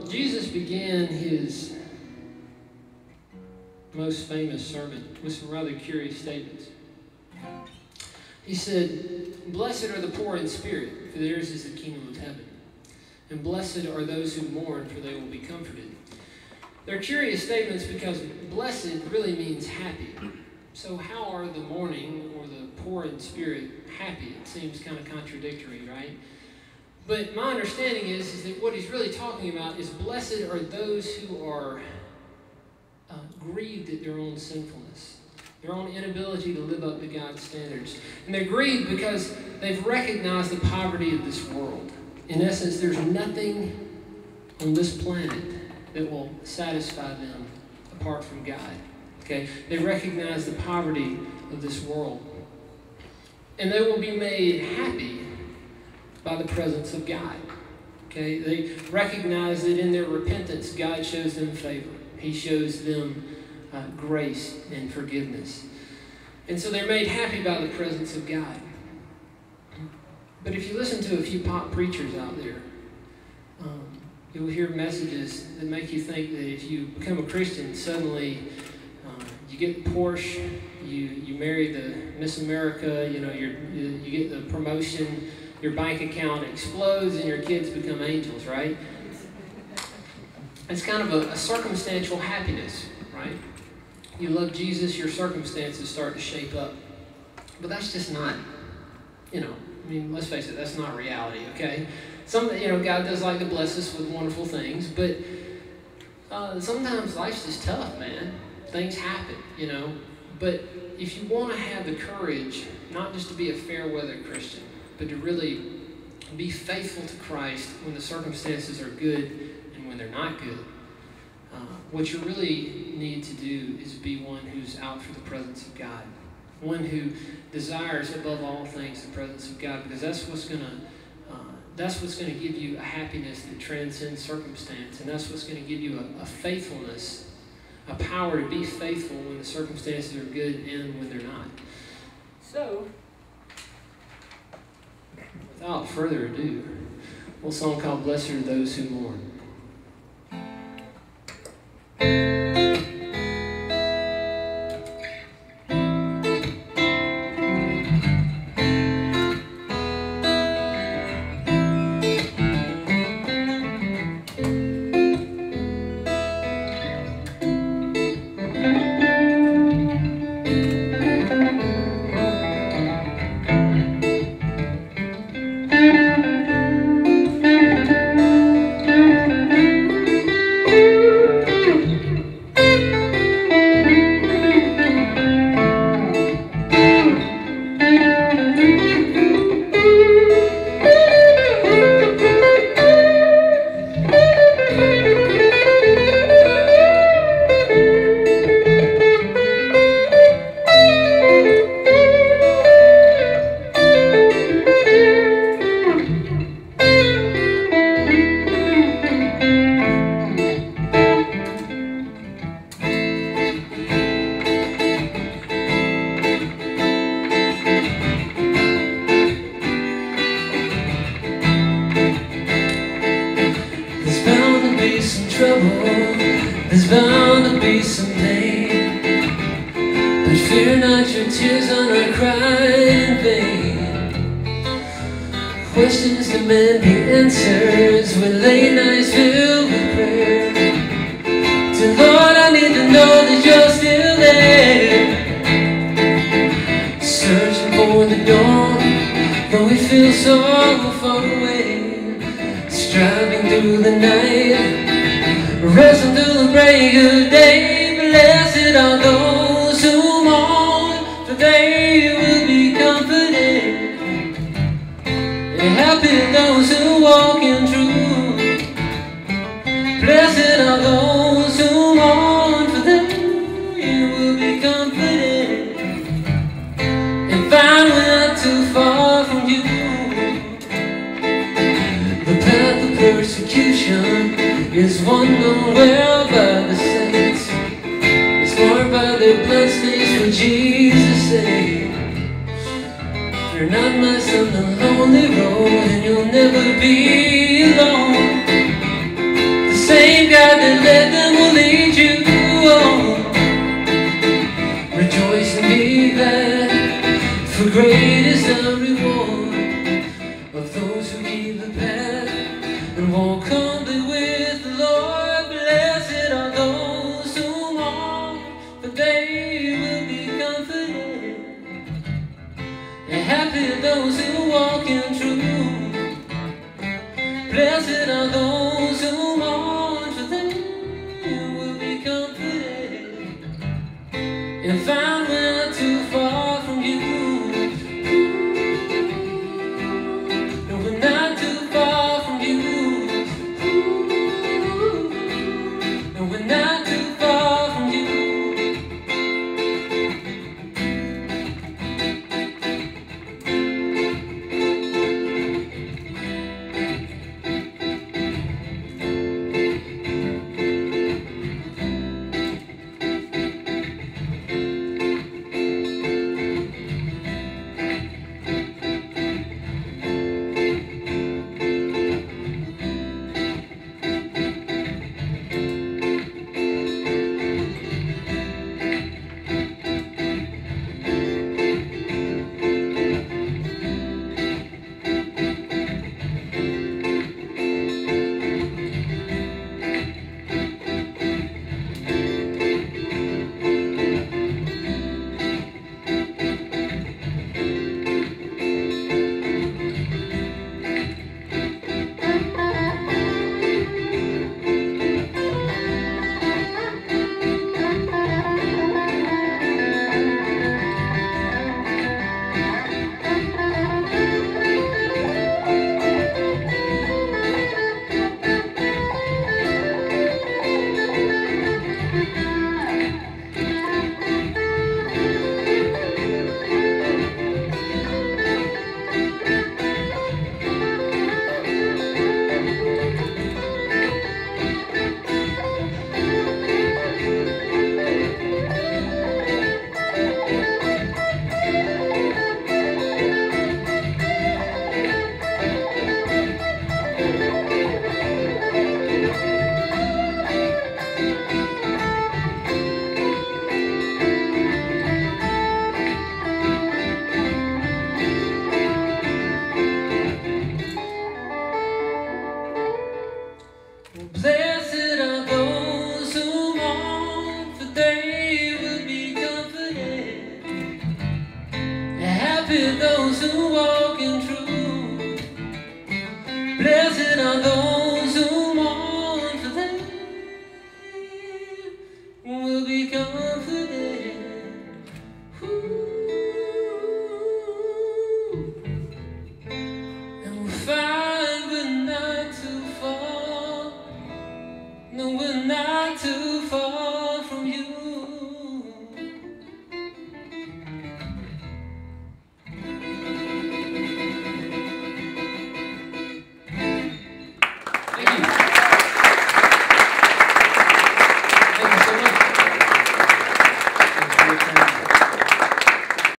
Jesus began his most famous sermon with some rather curious statements. He said, "Blessed are the poor in spirit, for theirs is the kingdom of heaven. And blessed are those who mourn, for they will be comforted." They're curious statements because blessed really means happy. So how are the mourning or the poor in spirit happy? It seems kind of contradictory, right? But my understanding is that what he's really talking about is blessed are those who are grieved at their own sinfulness, their own inability to live up to God's standards. And they're grieved because they've recognized the poverty of this world. In essence, there's nothing on this planet that will satisfy them apart from God. Okay? They recognize the poverty of this world. And they will be made happy by the presence of God. Okay? They recognize that in their repentance, God shows them favor. He shows them grace and forgiveness. And so they're made happy by the presence of God. But if you listen to a few pop preachers out there, you'll hear messages that make you think that if you become a Christian, suddenly you get the Porsche, you marry the Miss America, you get the promotion, your bank account explodes, and your kids become angels, right? It's kind of a circumstantial happiness, right? You love Jesus, your circumstances start to shape up. But that's just not, let's face it, that's not reality, okay? God does like to bless us with wonderful things, but sometimes life's just tough, man. Things happen, But if you want to have the courage, not just to be a fair weather Christian, but to really be faithful to Christ when the circumstances are good and when they're not good, what you really need to do is be one who's out for the presence of God. One who desires above all things the presence of God, because that's what's going to give you a happiness that transcends circumstance, and that's what's going to give you a faithfulness, a power to be faithful when the circumstances are good and when they're not. So, without further ado, a little song called "Blessed Are Those Who Mourn." There's bound to be some pain, but fear not, your tears are not crying in vain. Questions demand the answers when late nights filled with prayer. Dear Lord, I need to know that you're still there, searching for the dawn, though we feel so far away, striving through the night, resting till the break of day. Blessed are those who mourn, for they will be comforted. And happy those who walk in truth. Blessed are those who mourn, for they will be comforted and find we're not too far from you. The path of persecution is one known well by the saints. It's marked by their bloodstains for Jesus' sake. Fear not, my son, the lonely road, and you'll never be alone. and let them will lead you on. Rejoice and be glad, for great is the reward of those who keep the path and walk humbly with the Lord. Blessed are those who mourn, for they will be comforted. And happy are those who walk in truth. Blessed are those who mourn, for they will be comforted and found we're not too far from you. No, we're not too far from you. No, we're not too far from you. Play